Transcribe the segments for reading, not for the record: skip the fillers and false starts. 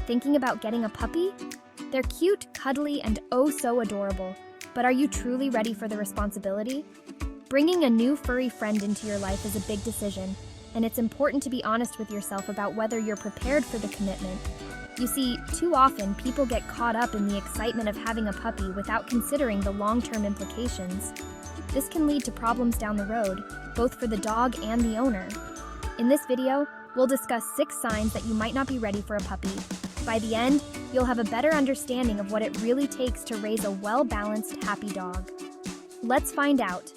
Thinking about getting a puppy? They're cute, cuddly, and oh so adorable. But are you truly ready for the responsibility? Bringing a new furry friend into your life is a big decision, and it's important to be honest with yourself about whether you're prepared for the commitment. You see, too often people get caught up in the excitement of having a puppy without considering the long-term implications. This can lead to problems down the road, both for the dog and the owner. In this video, we'll discuss 6 signs that you might not be ready for a puppy. By the end, you'll have a better understanding of what it really takes to raise a well-balanced, happy dog. Let's find out.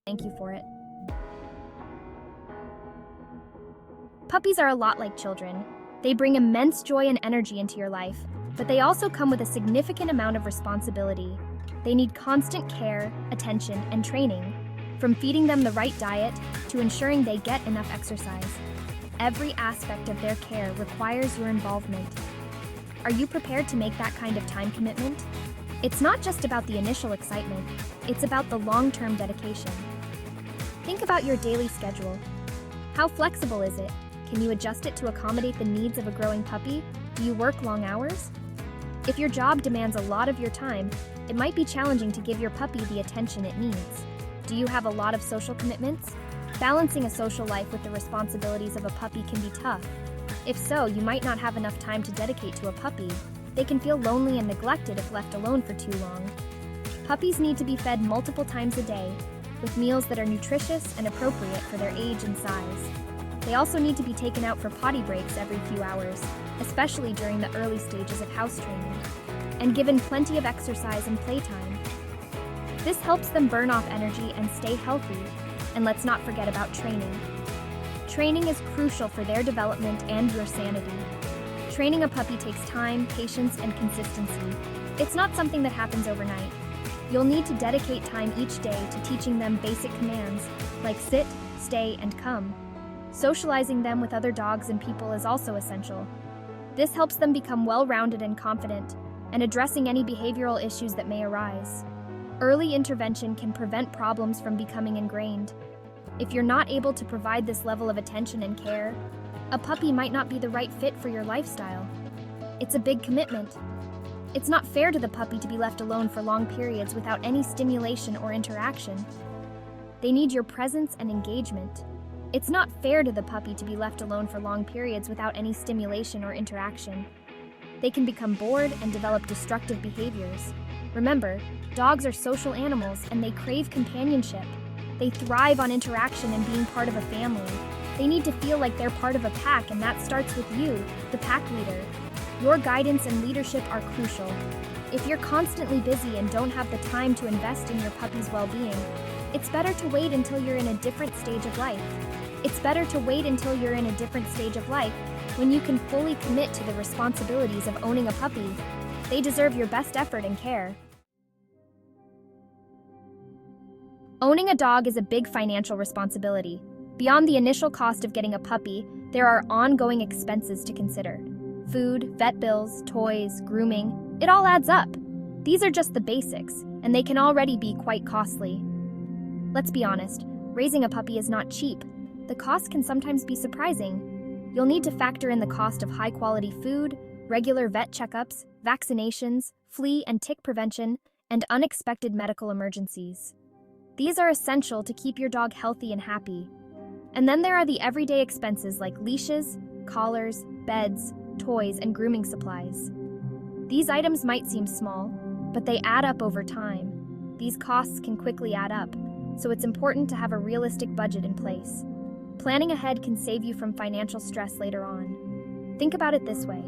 Thank you for it. Puppies are a lot like children. They bring immense joy and energy into your life, but they also come with a significant amount of responsibility. They need constant care, attention, and training, from feeding them the right diet to ensuring they get enough exercise. Every aspect of their care requires your involvement. Are you prepared to make that kind of time commitment? It's not just about the initial excitement, it's about the long-term dedication. Think about your daily schedule. How flexible is it? Can you adjust it to accommodate the needs of a growing puppy? Do you work long hours? If your job demands a lot of your time, it might be challenging to give your puppy the attention it needs. Do you have a lot of social commitments? Balancing a social life with the responsibilities of a puppy can be tough. If so, you might not have enough time to dedicate to a puppy. They can feel lonely and neglected if left alone for too long. Puppies need to be fed multiple times a day, with meals that are nutritious and appropriate for their age and size. They also need to be taken out for potty breaks every few hours, especially during the early stages of house training, and given plenty of exercise and playtime. This helps them burn off energy and stay healthy, and let's not forget about training. Training is crucial for their development and your sanity. Training a puppy takes time, patience, and consistency. It's not something that happens overnight. You'll need to dedicate time each day to teaching them basic commands, like sit, stay, and come. Socializing them with other dogs and people is also essential. This helps them become well-rounded and confident, and addressing any behavioral issues that may arise. Early intervention can prevent problems from becoming ingrained. If you're not able to provide this level of attention and care, a puppy might not be the right fit for your lifestyle. It's a big commitment. It's not fair to the puppy to be left alone for long periods without any stimulation or interaction. They need your presence and engagement. It's not fair to the puppy to be left alone for long periods without any stimulation or interaction. They can become bored and develop destructive behaviors. Remember, dogs are social animals and they crave companionship. They thrive on interaction and being part of a family. They need to feel like they're part of a pack, and that starts with you, the pack leader. Your guidance and leadership are crucial. If you're constantly busy and don't have the time to invest in your puppy's well-being, it's better to wait until you're in a different stage of life. When you can fully commit to the responsibilities of owning a puppy. They deserve your best effort and care. Owning a dog is a big financial responsibility. Beyond the initial cost of getting a puppy, there are ongoing expenses to consider. Food, vet bills, toys, grooming, it all adds up. These are just the basics, and they can already be quite costly. Let's be honest, raising a puppy is not cheap. The cost can sometimes be surprising. You'll need to factor in the cost of high-quality food, regular vet checkups, vaccinations, flea and tick prevention, and unexpected medical emergencies. These are essential to keep your dog healthy and happy. And then there are the everyday expenses like leashes, collars, beds, toys, and grooming supplies. These items might seem small, but they add up over time. These costs can quickly add up, so it's important to have a realistic budget in place. Planning ahead can save you from financial stress later on. Think about it this way.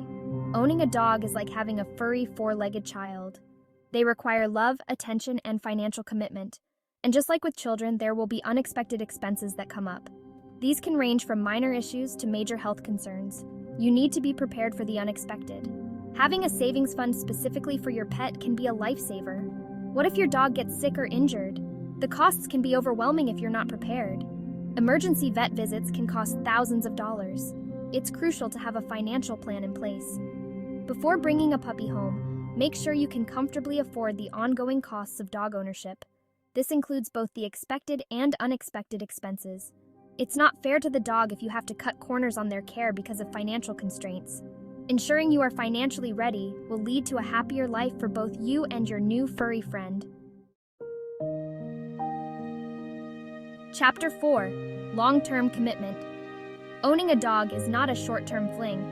Owning a dog is like having a furry four-legged child. They require love, attention, and financial commitment. And just like with children, there will be unexpected expenses that come up. These can range from minor issues to major health concerns. You need to be prepared for the unexpected. Having a savings fund specifically for your pet can be a lifesaver. What if your dog gets sick or injured? The costs can be overwhelming if you're not prepared. Emergency vet visits can cost thousands of dollars. It's crucial to have a financial plan in place. Before bringing a puppy home, make sure you can comfortably afford the ongoing costs of dog ownership. This includes both the expected and unexpected expenses. It's not fair to the dog if you have to cut corners on their care because of financial constraints. Ensuring you are financially ready will lead to a happier life for both you and your new furry friend. Chapter 4. Long-term commitment. Owning a dog is not a short-term fling.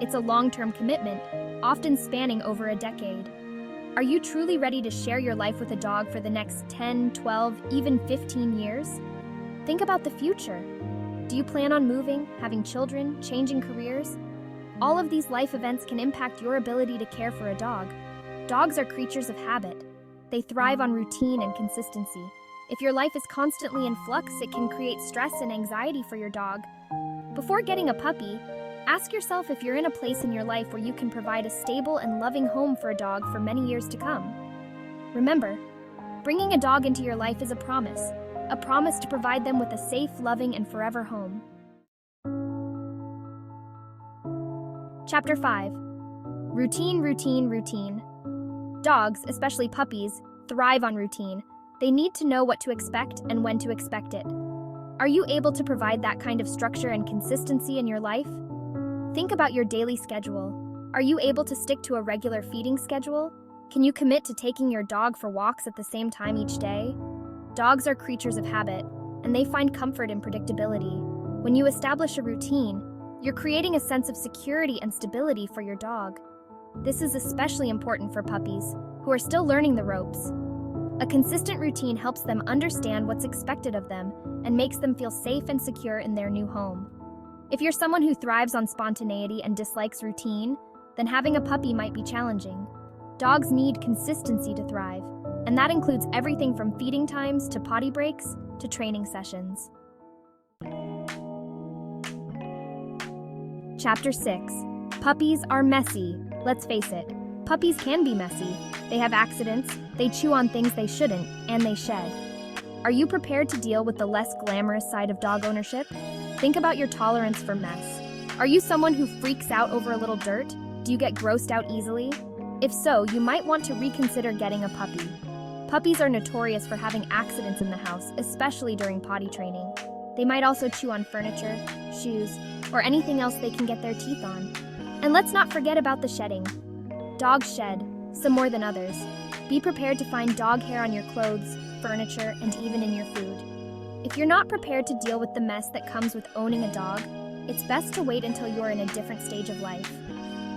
It's a long-term commitment, often spanning over a decade. Are you truly ready to share your life with a dog for the next 10, 12, even 15 years? Think about the future. Do you plan on moving, having children, changing careers? All of these life events can impact your ability to care for a dog. Dogs are creatures of habit. They thrive on routine and consistency. If your life is constantly in flux, it can create stress and anxiety for your dog. Before getting a puppy, ask yourself if you're in a place in your life where you can provide a stable and loving home for a dog for many years to come. Remember, bringing a dog into your life is a promise to provide them with a safe, loving, and forever home. Chapter 5. Routine. Dogs, especially puppies, thrive on routine. They need to know what to expect and when to expect it. Are you able to provide that kind of structure and consistency in your life? Think about your daily schedule. Are you able to stick to a regular feeding schedule? Can you commit to taking your dog for walks at the same time each day? Dogs are creatures of habit, and they find comfort in predictability. When you establish a routine, you're creating a sense of security and stability for your dog. This is especially important for puppies, who are still learning the ropes. A consistent routine helps them understand what's expected of them and makes them feel safe and secure in their new home. If you're someone who thrives on spontaneity and dislikes routine, then having a puppy might be challenging. Dogs need consistency to thrive, and that includes everything from feeding times to potty breaks to training sessions. Chapter 6. Puppies are messy. Let's face it, puppies can be messy. They have accidents, they chew on things they shouldn't, and they shed. Are you prepared to deal with the less glamorous side of dog ownership? Think about your tolerance for mess. Are you someone who freaks out over a little dirt? Do you get grossed out easily? If so, you might want to reconsider getting a puppy. Puppies are notorious for having accidents in the house, especially during potty training. They might also chew on furniture, shoes, or anything else they can get their teeth on. And let's not forget about the shedding. Dogs shed, some more than others. Be prepared to find dog hair on your clothes, furniture, and even in your food. If you're not prepared to deal with the mess that comes with owning a dog, it's best to wait until you're in a different stage of life.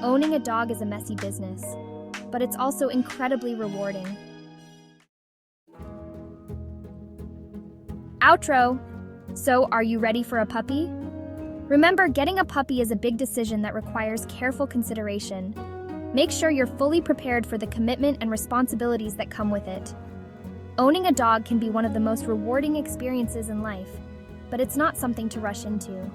Owning a dog is a messy business, but it's also incredibly rewarding. Outro! So, are you ready for a puppy? Remember, getting a puppy is a big decision that requires careful consideration. Make sure you're fully prepared for the commitment and responsibilities that come with it. Owning a dog can be one of the most rewarding experiences in life, but it's not something to rush into.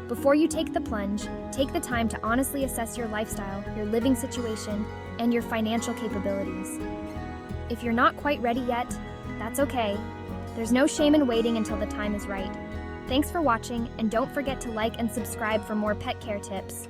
Before you take the plunge, take the time to honestly assess your lifestyle, your living situation, and your financial capabilities. If you're not quite ready yet, that's okay. There's no shame in waiting until the time is right. Thanks for watching, and don't forget to like and subscribe for more pet care tips.